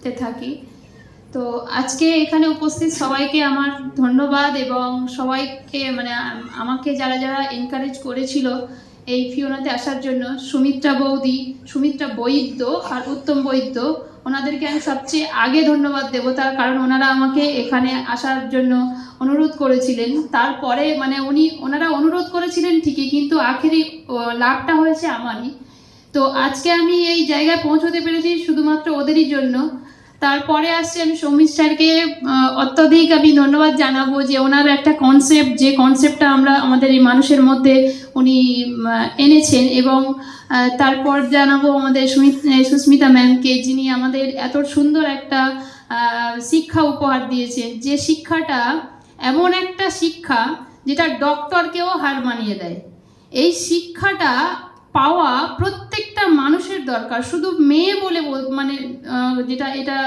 তে থাকি। তো আজকে এখানে উপস্থিত সবাইকে আমার ধন্যবাদ এবং সবাইকে মানে আমাকে যারা যারা এনকারেজ করেছিল এই ফিওনাতে আসার জন্য, সুমিত্রা বৌদি, সুমিত্রা বৈদ্য আর উত্তম বৈদ্য, ওনাদেরকে আমি সবচেয়ে আগে ধন্যবাদ দেবো। তার কারণ ওনারা আমাকে এখানে আসার জন্য অনুরোধ করেছিলেন। তারপরে মানে ওনারা অনুরোধ করেছিলেন ঠিকই, কিন্তু আখেরি লাভটা হয়েছে আমারই। তো আজকে আমি এই জায়গায় পৌঁছতে পেরেছি শুধুমাত্র ওদেরই জন্য। তারপরে আসছে আমি সৌমিত স্যারকে অত্যধিক আমি ধন্যবাদ জানাবো যে ওনার একটা কনসেপ্ট, যে কনসেপ্টটা আমরা আমাদের এই মানুষের মধ্যে উনি এনেছেন। এবং তারপর জানাবো আমাদের সুস্মিতা ম্যামকে, যিনি আমাদের এত সুন্দর একটা শিক্ষা উপহার দিয়েছেন, যে শিক্ষাটা এমন একটা শিক্ষা যেটা ডক্টরকেও হার মানিয়ে দেয়। এই শিক্ষাটা পাওয়া প্রত্যেকটা মানুষের দরকার। শুধু মেয়ে বলে মানে যেটা এটা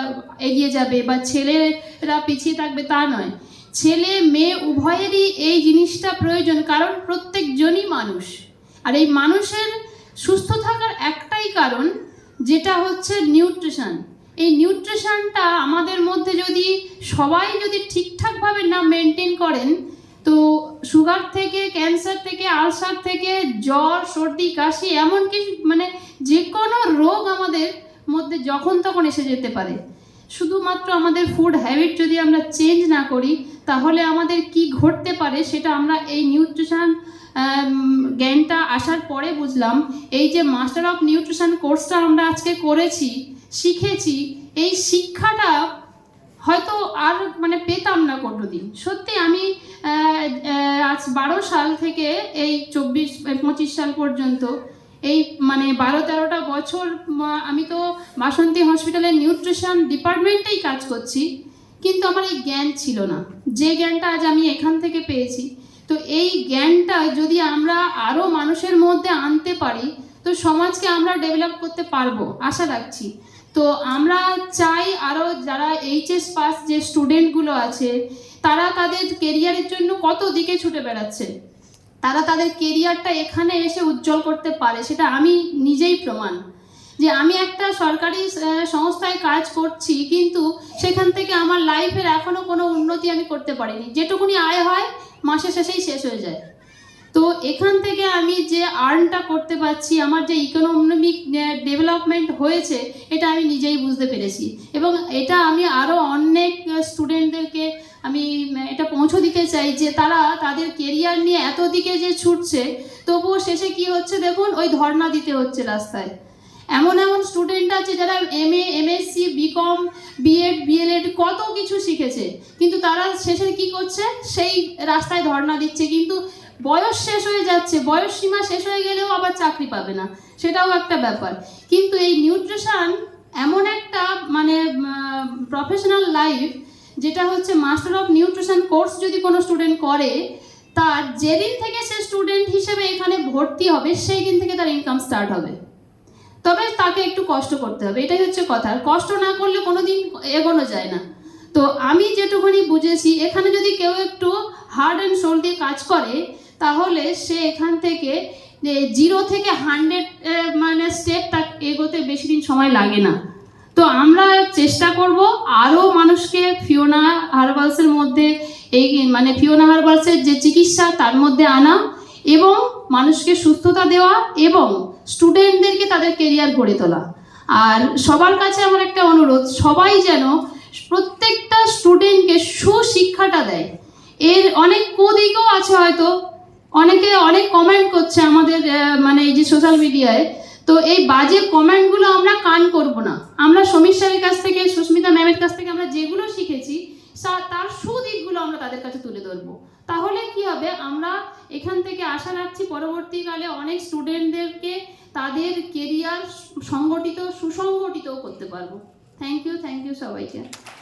এগিয়ে যাবে বা ছেলেরা পিছিয়ে থাকবে তা নয়, ছেলে মেয়ে উভয়েরই এই জিনিসটা প্রয়োজন। কারণ প্রত্যেকজনই মানুষ, আর এই মানুষের সুস্থ থাকার একটাই কারণ, যেটা হচ্ছে নিউট্রিশন। এই নিউট্রিশনটা আমাদের মধ্যে যদি সবাই যদি ঠিকঠাকভাবে না মেনটেন করেন, তো সুগার থেকে, ক্যান্সার থেকে, আলসার থেকে, জ্বর, সর্দি, কাশি, এমনকি মানে যে কোনো রোগ আমাদের মধ্যে যখন তখন এসে যেতে পারে। শুধুমাত্র আমাদের ফুড হ্যাবিট যদি আমরা চেঞ্জ না করি, তাহলে আমাদের কি ঘটতে পারে সেটা আমরা এই নিউট্রিশন জ্ঞানটা আসার পরে বুঝলাম। এই যে মাস্টার অফ নিউট্রিশন কোর্সটা আমরা আজকে করেছি, শিখেছি, এই শিক্ষাটা হয়তো আর মানে পেতাম না কোনোদিন। সত্যি আমি আজ 12 সাল থেকে এই 24-25 সাল পর্যন্ত এই মানে 12-13টা বছর আমি তো বাসন্তী হসপিটালের নিউট্রিশন ডিপার্টমেন্টেই কাজ করছি, কিন্তু আমার এই জ্ঞান ছিল না, যে জ্ঞানটা আজ আমি এখান থেকে পেয়েছি। তো এই জ্ঞানটা যদি আমরা আরও মানুষের মধ্যে আনতে পারি, তো সমাজকে আমরা ডেভেলপ করতে পারবো আশা রাখছি। তো আমরা চাই আরও যারা এইচএস পাস যে স্টুডেন্টগুলো আছে, তারা তাদের কেরিয়ারের জন্য কত দিকে ছুটে বেড়াচ্ছে, তারা তাদের কেরিয়ারটা এখানে এসে উজ্জ্বল করতে পারে। সেটা আমি নিজেই প্রমাণ, যে আমি একটা সরকারি সংস্থায় কাজ করছি, কিন্তু সেখান থেকে আমার লাইফের এখনও কোনো উন্নতি আমি করতে পারিনি। যেটুকুনি আয় হয় মাসের শেষেই শেষ হয়ে যায়। তো এখান থেকে আমি যে আর্নটা করতে পারছি, আমার যে ইকোনমিক ডেভেলপমেন্ট হয়েছে, এটা আমি নিজেই বুঝতে পেরেছি। এবং এটা আমি আরও অনেক স্টুডেন্টদেরকে আমি এটা পৌঁছে দিতে চাই, যে তারা তাদের কেরিয়ার নিয়ে এত দিকে যে ছুটছে, তবুও শেষে কি হচ্ছে দেখুন, ওই ধর্ণা দিতে হচ্ছে রাস্তায়। এমন এমন স্টুডেন্ট আছে যারা MA, MSc, BCom, BEd, BElEd কত কিছু শিখেছে, কিন্তু তারা শেষে কি করছে, সেই রাস্তায় ধর্ণা দিচ্ছে। কিন্তু বয়স শেষ হয়ে যাচ্ছে, বয়স সীমা শেষ হয়ে গেলেও আবার চাকরি পাবে না, সেটাও একটা ব্যাপার। কিন্তু এই নিউট্রিশন এমন একটা মানে প্রফেশনাল লাইফ, যেটা হচ্ছে মাস্টার অফ নিউট্রিশন কোর্স যদি কোনো স্টুডেন্ট করে, তার যেদিন থেকে সে স্টুডেন্ট হিসেবে এখানে ভর্তি হবে, সেই দিন থেকে তার ইনকাম স্টার্ট হবে। তবে তাকে একটু কষ্ট করতে হবে, এটাই হচ্ছে কথা। কষ্ট না করলে কোনোদিন এগোনো যায় না। তো আমি যেটুকুনি বুঝেছি, এখানে যদি কেউ একটু হার্ড অ্যান্ড সোল দিয়ে কাজ করে, তাহলে সে এখান থেকে 0 থেকে 100 মানে স্টেপ তার এগোতে বেশি দিন সময় লাগে না। তো আমরা চেষ্টা করব আরও মানুষকে ফিওনা হার্বালসের মধ্যে, এই মানে ফিওনা হার্বালসের যে চিকিৎসা তার মধ্যে আনা, এবং মানুষকে সুস্থতা দেওয়া, এবং স্টুডেন্টদেরকে তাদের কেরিয়ার গড়ে তোলা। আর সবার কাছে আমার একটা অনুরোধ, সবাই যেন প্রত্যেকটা স্টুডেন্টকে সুশিক্ষাটা দেয়। এর অনেক কুদিকও আছে, হয়তো অনেকে অনেক কমেন্ট করছে আমাদের মানে এই যে সোশ্যাল মিডিয়ায়। তো এই বাজে কমেন্টগুলো আমরা কান করব না। আমরা সমীর স্যারের কাছ থেকে, সুস্মিতা ম্যামের কাছ থেকে আমরা যেগুলো শিখেছি, তার সুদিকগুলো আমরা তাদের কাছে তুলে ধরবো। তাহলে কি হবে, আমরা এখান থেকে আশা রাখছি পরবর্তীকালে অনেক স্টুডেন্টদেরকে তাদের কেরিয়ার সুসংগঠিতও করতে পারবো। থ্যাংক ইউ সবাইকে।